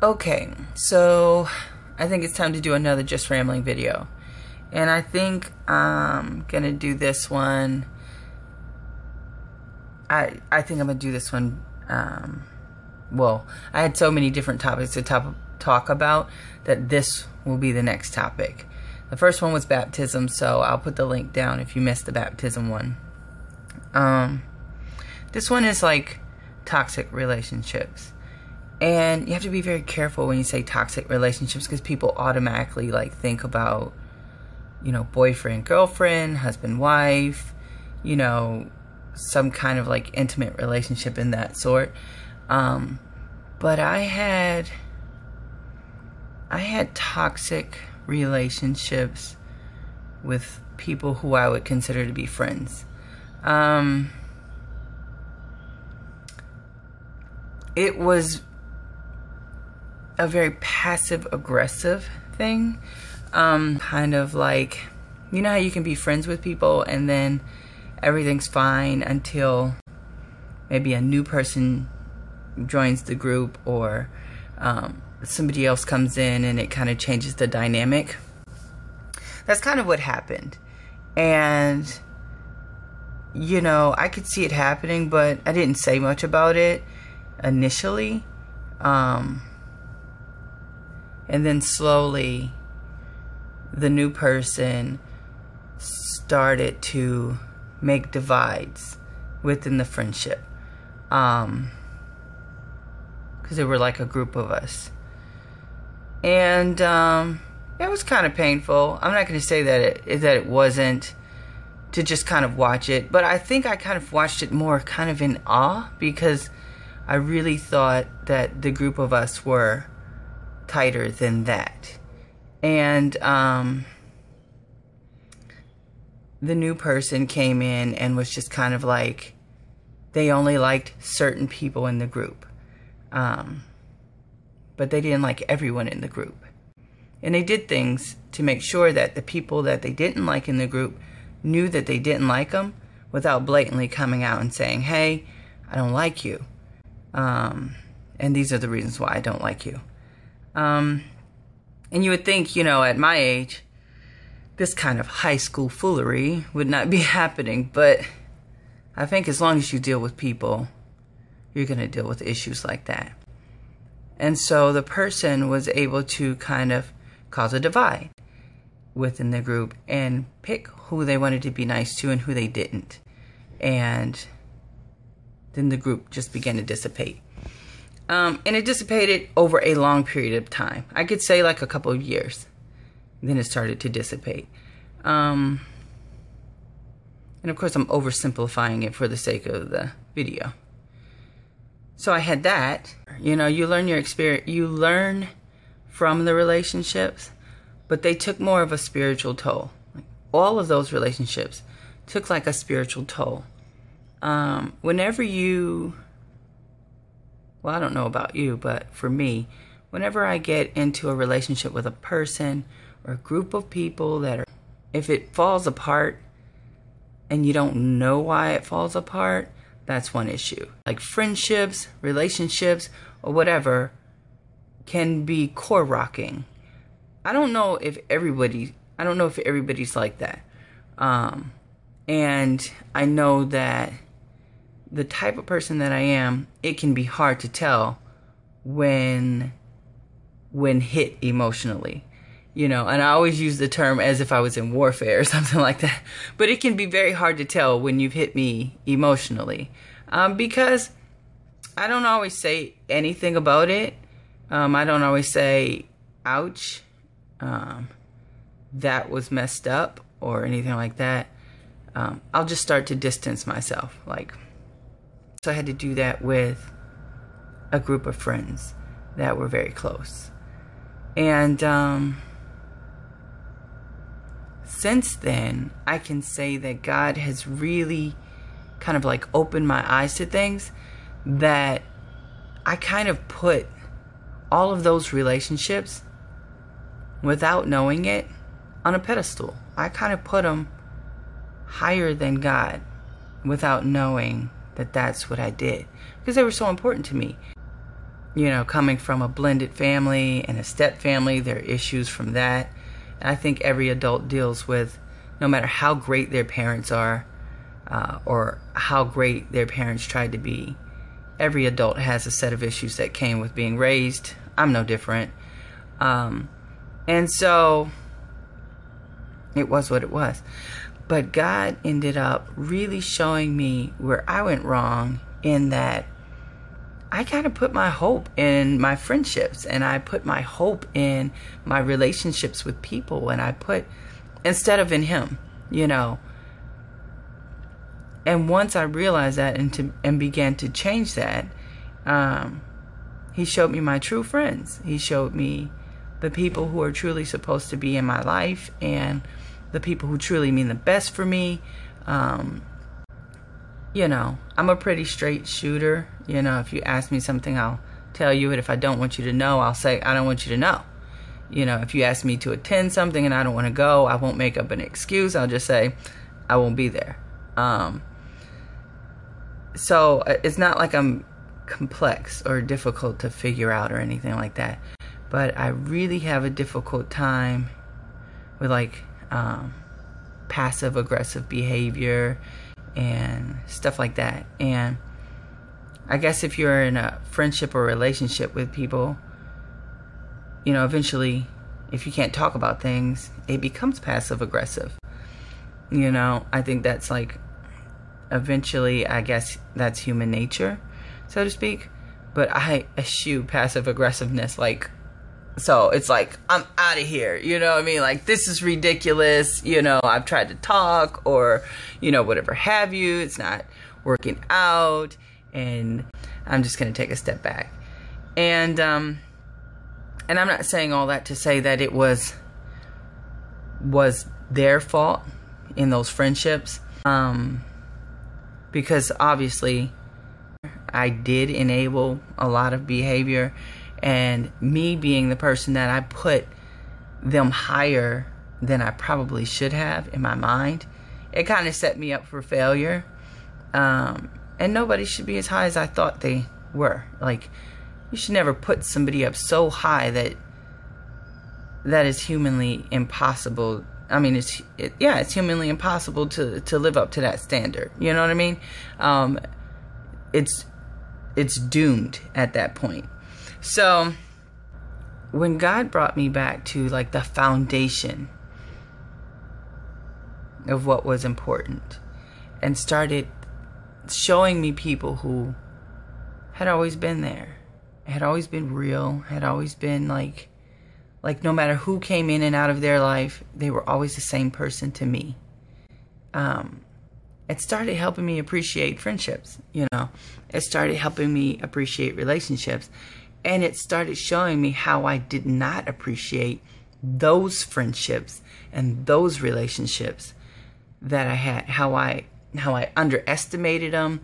Okay, so I think it's time to do another Just Rambling video. And I think I'm gonna do this one. I think I'm gonna do this one. Well, I had so many different topics to talk about that this will be the next topic. The first one was baptism, so I'll put the link down if you missed the baptism one. This one is like toxic relationships. And you have to be very careful when you say toxic relationships, because people automatically like think about, you know, boyfriend, girlfriend, husband, wife, you know, some kind of like intimate relationship in that sort. But I had toxic relationships with people who I would consider to be friends. It was a very passive-aggressive thing. Kind of like, you know how you can be friends with people and then everything's fine until maybe a new person joins the group, or somebody else comes in and it kind of changes the dynamic. That's kind of what happened. And, you know, I could see it happening, but I didn't say much about it initially. And then slowly, the new person started to make divides within the friendship. Because there were like a group of us. And it was kind of painful. I'm not going to say that it wasn't, to just kind of watch it. But I think I kind of watched it more kind of in awe, because I really thought that the group of us were tighter than that. And the new person came in and was just kind of like, they only liked certain people in the group, but they didn't like everyone in the group. And they did things to make sure that the people that they didn't like in the group knew that they didn't like them, without blatantly coming out and saying, hey, I don't like you, and these are the reasons why I don't like you. And you would think, you know, at my age, this kind of high school foolery would not be happening. But I think as long as you deal with people, you're going to deal with issues like that. And so the person was able to kind of cause a divide within the group and pick who they wanted to be nice to and who they didn't. And then the group just began to dissipate. And it dissipated over a long period of time. I could say like a couple of years. Then it started to dissipate. And of course I'm oversimplifying it for the sake of the video. So I had that. You know, you learn your experience. You learn from the relationships, but they took more of a spiritual toll. Like, all of those relationships took like a spiritual toll. Whenever you... Well, I don't know about you, but for me, whenever I get into a relationship with a person or a group of people that are, if it falls apart and you don't know why it falls apart, that's one issue. Like friendships, relationships, or whatever can be core rocking. I don't know if everybody's like that. And I know that the type of person that I am, it can be hard to tell when hit emotionally, you know, and I always use the term as if I was in warfare or something like that, but it can be very hard to tell when you've hit me emotionally, because I don't always say anything about it. I don't always say, ouch, that was messed up or anything like that. I'll just start to distance myself, like. So I had to do that with a group of friends that were very close. And since then, I can say that God has really kind of like opened my eyes to things, that I kind of put all of those relationships, without knowing it, on a pedestal. I kind of put them higher than God without knowing that that's what I did, because they were so important to me. coming from a blended family and a step family, there are issues from that. And I think every adult deals with, no matter how great their parents are, or how great their parents tried to be, every adult has a set of issues that came with being raised. I'm no different. And so it was what it was. But God ended up really showing me where I went wrong, in that I kind of put my hope in my friendships, and I put my hope in my relationships with people, and I put, instead of in Him, And once I realized that and began to change that, He showed me my true friends. He showed me the people who are truly supposed to be in my life, and the people who truly mean the best for me. I'm a pretty straight shooter. If you ask me something, I'll tell you it. If I don't want you to know, I'll say, I don't want you to know. If you ask me to attend something and I don't want to go, I won't make up an excuse. I'll just say, I won't be there. So it's not like I'm complex or difficult to figure out or anything like that. But I really have a difficult time with passive aggressive behavior and stuff like that. And I guess if you're in a friendship or relationship with people, eventually, if you can't talk about things, it becomes passive aggressive. I think that's eventually, I guess that's human nature, so to speak. But I eschew passive aggressiveness, so it's I'm out of here, you know what I mean? This is ridiculous, I've tried to talk or, whatever have you. It's not working out, and I'm just going to take a step back. And I'm not saying all that to say that it was their fault in those friendships. Because obviously I did enable a lot of behavior, and me being the person that I put them higher than I probably should have in my mind, it kind of set me up for failure. And nobody should be as high as I thought they were. You should never put somebody up so high that is humanly impossible. I mean, it's humanly impossible to live up to that standard. You know what I mean? It's doomed at that point. So when God brought me back to the foundation of what was important, and started showing me people who had always been there, had always been real, had always been no matter who came in and out of their life, they were always the same person to me. It started helping me appreciate friendships, It started helping me appreciate relationships. And it started showing me how I did not appreciate those friendships and those relationships that I had, how I underestimated them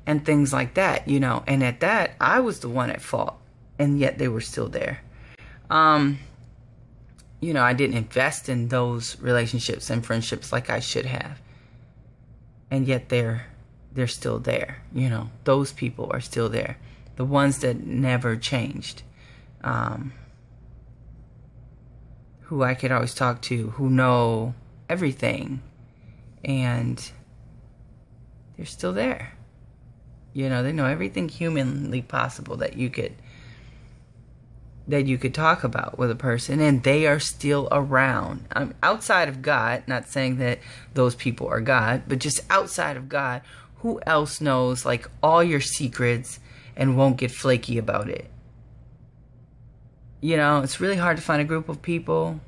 and things like that, And at that, I was the one at fault, and yet they were still there. I didn't invest in those relationships and friendships like I should have. And yet they're still there. Those people are still there. The ones that never changed. Who I could always talk to, who know everything. And they're still there. They know everything humanly possible that you could talk about with a person, and they are still around. Outside of God, not saying that those people are God, but just outside of God, who else knows all your secrets and won't get flaky about it? It's really hard to find a group of people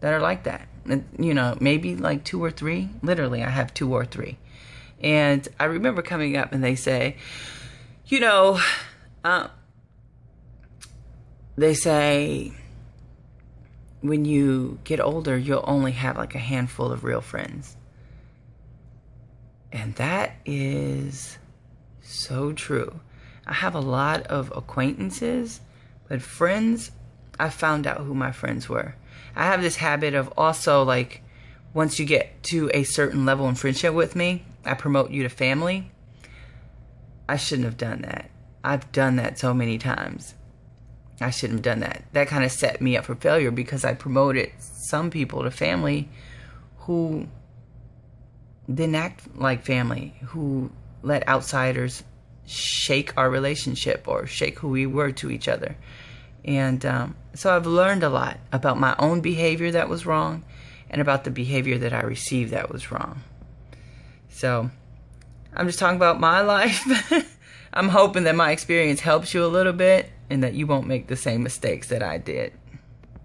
that are like that. Maybe 2 or 3. Literally, I have 2 or 3. And I remember coming up and they say, they say when you get older, you'll only have a handful of real friends. And that is so true. I have a lot of acquaintances, but friends, I found out who my friends were. I have this habit of also once you get to a certain level in friendship with me, I promote you to family. I shouldn't have done that. I've done that so many times. I shouldn't have done that. That kind of set me up for failure because I promoted some people to family who didn't act like family, who let outsiders shake our relationship or shake who we were to each other. And so I've learned a lot about my own behavior that was wrong and about the behavior that I received that was wrong. So I'm just talking about my life. I'm hoping that my experience helps you a little bit and that you won't make the same mistakes that I did.